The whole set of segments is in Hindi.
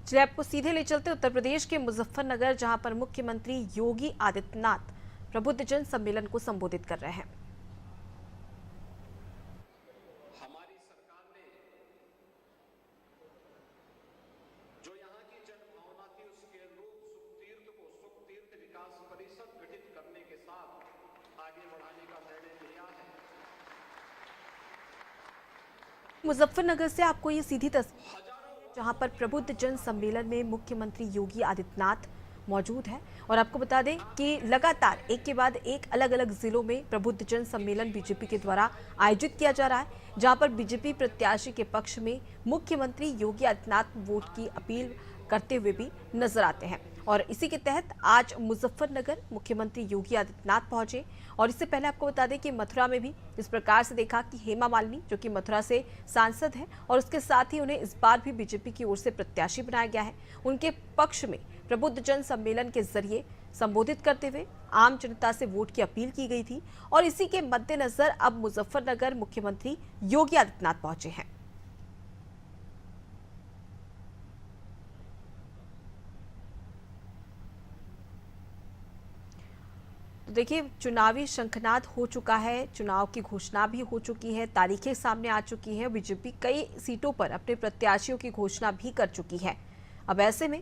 चलिए आपको सीधे ले चलते उत्तर प्रदेश के मुजफ्फरनगर, जहां पर मुख्यमंत्री योगी आदित्यनाथ प्रबुद्धजन सम्मेलन को संबोधित कर रहे हैं। हमारी सरकार ने जो यहाँ की जनभावना थी उसके अनुरूप सुखतीर्थ को सुखतीर्थ विकास परिषद गठित करने के साथ आगे बढ़ाने का निर्णय लिया है। मुजफ्फरनगर से आपको ये सीधी तस्वीर जहां पर प्रबुद्धजन सम्मेलन में मुख्यमंत्री योगी आदित्यनाथ मौजूद है। और आपको बता दें कि लगातार एक के बाद एक अलग अलग जिलों में प्रबुद्धजन सम्मेलन बीजेपी के द्वारा आयोजित किया जा रहा है, जहां पर बीजेपी प्रत्याशी के पक्ष में मुख्यमंत्री योगी आदित्यनाथ वोट की अपील करते हुए भी नजर आते हैं। और इसी के तहत आज मुजफ्फरनगर मुख्यमंत्री योगी आदित्यनाथ पहुंचे। और इससे पहले आपको बता दें कि मथुरा में भी इस प्रकार से देखा कि हेमा मालिनी, जो कि मथुरा से सांसद हैं और उसके साथ ही उन्हें इस बार भी बीजेपी की ओर से प्रत्याशी बनाया गया है, उनके पक्ष में प्रबुद्धजन सम्मेलन के जरिए संबोधित करते हुए आम जनता से वोट की अपील की गई थी। और इसी के मद्देनजर अब मुजफ्फरनगर मुख्यमंत्री योगी आदित्यनाथ पहुंचे हैं। तो देखिए, चुनावी शंखनाद हो चुका है, चुनाव की घोषणा भी हो चुकी है, तारीखें सामने आ चुकी है, बीजेपी कई सीटों पर अपने प्रत्याशियों की घोषणा भी कर चुकी है। अब ऐसे में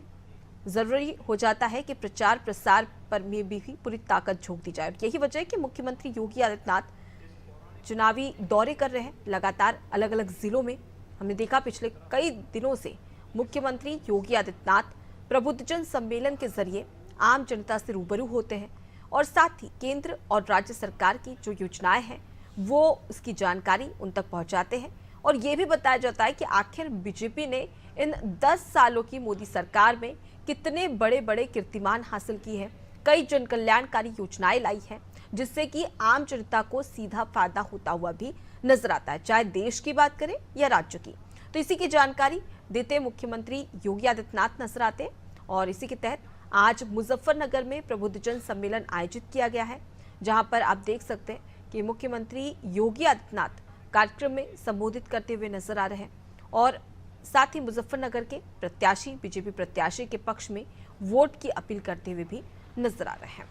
जरूरी हो जाता है कि प्रचार प्रसार पर में भी पूरी ताकत झोंक दी जाए। यही वजह है कि मुख्यमंत्री योगी आदित्यनाथ चुनावी दौरे कर रहे हैं लगातार अलग अलग जिलों में। हमने देखा पिछले कई दिनों से मुख्यमंत्री योगी आदित्यनाथ प्रबुद्धजन सम्मेलन के जरिए आम जनता से रूबरू होते हैं और साथ ही केंद्र और राज्य सरकार की जो योजनाएं हैं वो उसकी जानकारी उन तक पहुंचाते हैं। और ये भी बताया जाता है कि आखिर बीजेपी ने इन 10 सालों की मोदी सरकार में कितने बड़े बड़े कीर्तिमान हासिल किए हैं, कई जन कल्याणकारी योजनाएं लाई हैं, जिससे कि आम जनता को सीधा फायदा होता हुआ भी नजर आता है, चाहे देश की बात करें या राज्य की। तो इसी की जानकारी देते मुख्यमंत्री योगी आदित्यनाथ नजर आते हैं। और इसी के तहत आज मुजफ्फरनगर में प्रबुद्धजन सम्मेलन आयोजित किया गया है, जहां पर आप देख सकते हैं कि मुख्यमंत्री योगी आदित्यनाथ कार्यक्रम में संबोधित करते हुए नजर आ रहे हैं। और साथ ही मुजफ्फरनगर के प्रत्याशी, बीजेपी प्रत्याशी के पक्ष में वोट की अपील करते हुए भी नजर आ रहे हैं।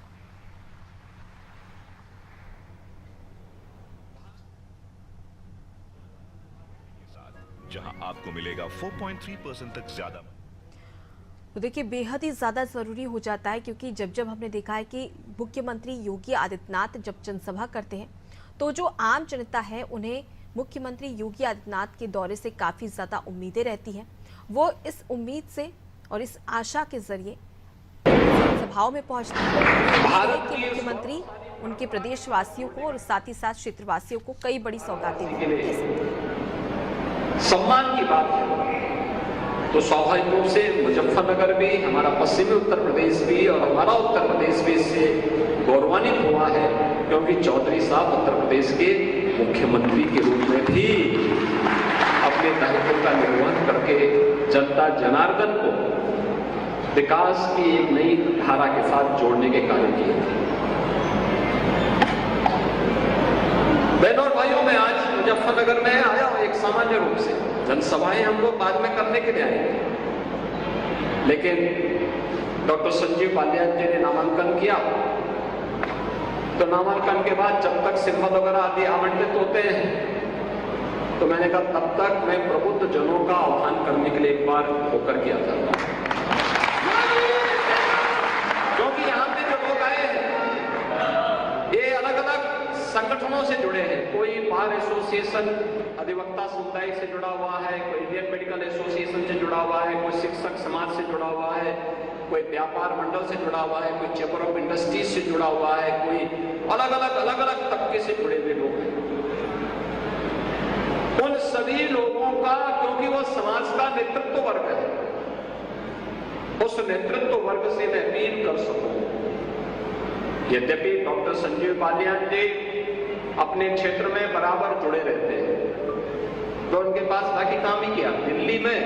जहां आपको मिलेगा 4.3% तक ज्यादा। तो देखिए, बेहद ही ज़्यादा ज़रूरी हो जाता है, क्योंकि जब जब हमने देखा है कि मुख्यमंत्री योगी आदित्यनाथ जब जनसभा करते हैं तो जो आम जनता है उन्हें मुख्यमंत्री योगी आदित्यनाथ के दौरे से काफ़ी ज़्यादा उम्मीदें रहती हैं। वो इस उम्मीद से और इस आशा के जरिए सभाओं में पहुंचते हैं कि मुख्यमंत्री उनके प्रदेशवासियों को और साथ ही साथ क्षेत्रवासियों को कई बड़ी सौगातें दे सकते हैं। सम्मान की बात है तो स्वाभाविक रूप से मुजफ्फरनगर भी, हमारा पश्चिमी उत्तर प्रदेश भी और हमारा उत्तर प्रदेश भी इससे गौरवान्वित हुआ है, क्योंकि चौधरी साहब उत्तर प्रदेश के मुख्यमंत्री के रूप में भी अपने दायित्व का निर्वहन करके जनता जनार्दन को विकास की एक नई धारा के साथ जोड़ने के कार्य किए थे। बहनों और भाइयों, मैं आज मुजफ्फरनगर में आया हूं एक सामान्य रूप से। जनसभाएं हम लोग बाद में करने के लिए आएंगे, लेकिन डॉक्टर संजीव बालियान जी ने नामांकन किया, तो नामांकन के बाद जब तक सिंबल वगैरह आदि आवंटित होते हैं तो मैंने कहा तब तक मैं प्रबुद्ध जनों का आह्वान करने के लिए एक बार होकर के आ जाता हूं, क्योंकि यहां पे जो लोग आए हैं ये अलग अलग संगठनों से जुड़े हैं। कोई बार एसोसिएशन अधिवक्ता समुदाय से जुड़ा हुआ है, कोई इंडियन मेडिकल एसोसिएशन से जुड़ा हुआ है, कोई शिक्षक समाज से जुड़ा हुआ है, कोई व्यापार मंडल से जुड़ा हुआ है, कोई चैम्बर ऑफ इंडस्ट्रीज से जुड़ा हुआ है, कोई अलग अलग तबके से जुड़े हुए लोग हैं। उन सभी लोगों का, क्योंकि वो समाज का नेतृत्व वर्ग है, उस नेतृत्व वर्ग से मैं अपील कर सकूं। यद्यपि डॉक्टर संजीव बालियान जी अपने क्षेत्र में बराबर जुड़े रहते हैं, तो उनके पास बाकी काम ही किया, दिल्ली में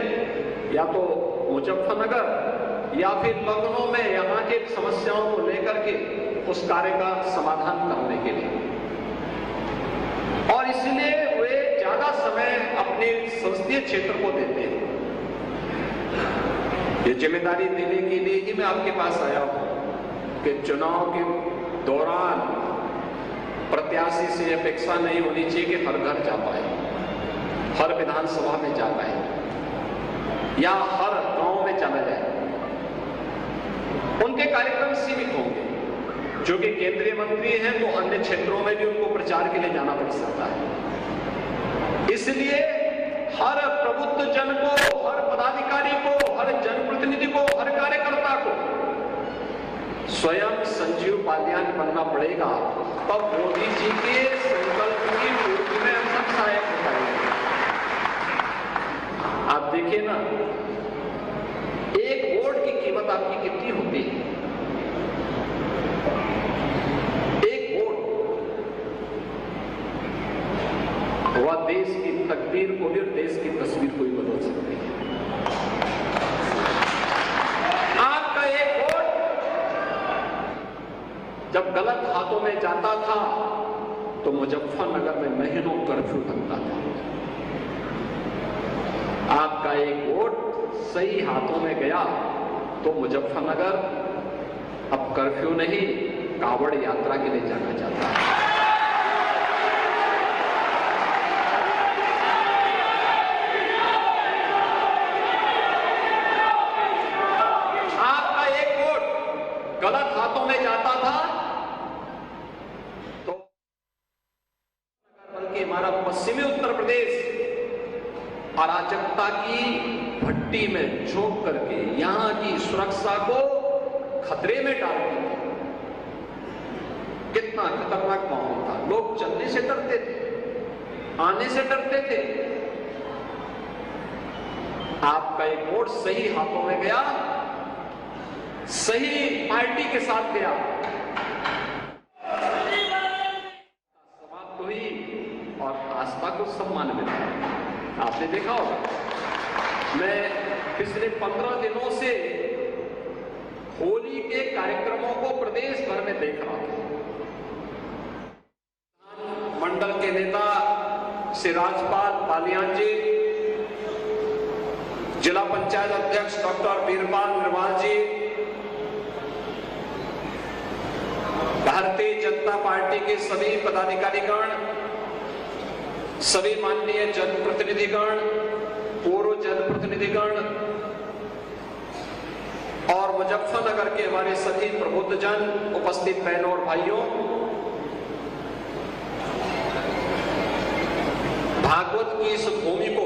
या तो मुजफ्फरनगर या फिर लखनऊ में यहाँ के समस्याओं को लेकर के उस कार्य का समाधान करने के लिए, और इसलिए वे ज्यादा समय अपने संसदीय क्षेत्र को देते हैं। ये जिम्मेदारी देने के लिए ही मैं आपके पास आया हूं कि चुनाव के दौरान प्रत्याशी से अपेक्षा नहीं होनी चाहिए कि हर घर जा पाए, हर विधानसभा में जा पाए या हर गांव में चला जाए। उनके कार्यक्रम सीमित होंगे। जो कि केंद्रीय मंत्री हैं तो अन्य क्षेत्रों में भी उनको प्रचार के लिए जाना पड़ सकता है। इसलिए हर प्रबुद्ध जन को, हर पदाधिकारी को, हर जनप्रतिनिधि को, हर कार्यकर्ता को स्वयं संजीव बालियान बनना पड़ेगा, तब मोदी जी के संकल्प की पूर्ति में हम सब सहायक हो पाएंगे। आप देखिए ना, एक वोट की कीमत आपकी कितनी होती है? एक वोट वह देश की तकदीर को भी और देश की तस्वीर को भी बदल सकती है। आपका एक वोट जब गलत हाथों में जाता था तो मुजफ्फरनगर में महीनों कर्फ्यू लगता था। आपका एक वोट सही हाथों में गया तो मुजफ्फरनगर अब कर्फ्यू नहीं, कांवड़ यात्रा के लिए जाना चाहता है। आपका एक वोट गलत हाथों में जाता था तो बल्कि हमारा पश्चिमी उत्तर प्रदेश अराजकता की भट्टी में झोंक करके यहां की सुरक्षा को खतरे में डाल दी। कितना खतरनाक माहौल था। लोग चलने से डरते थे, आने से डरते थे। आपका एक वोट सही हाथों में गया, सही पार्टी के साथ गया, समाप्त हुई और आस्था को सम्मान मिला। आपने देखा होगा, मैं पिछले 15 दिनों से होली के कार्यक्रमों को प्रदेश भर में देख रहा था। मंडल के नेता श्री राजपाल बालियान जी, जिला पंचायत अध्यक्ष डॉक्टर वीरपाल निर्वाल जी, भारतीय जनता पार्टी के सभी पदाधिकारीगण, सभी माननीय जनप्रतिनिधिगण, पूर्व जनप्रतिनिधिगण और मुजफ्फरनगर के हमारे सभी प्रबुद्ध जन, उपस्थित बहनों और भाइयों, भागवत की इस भूमि को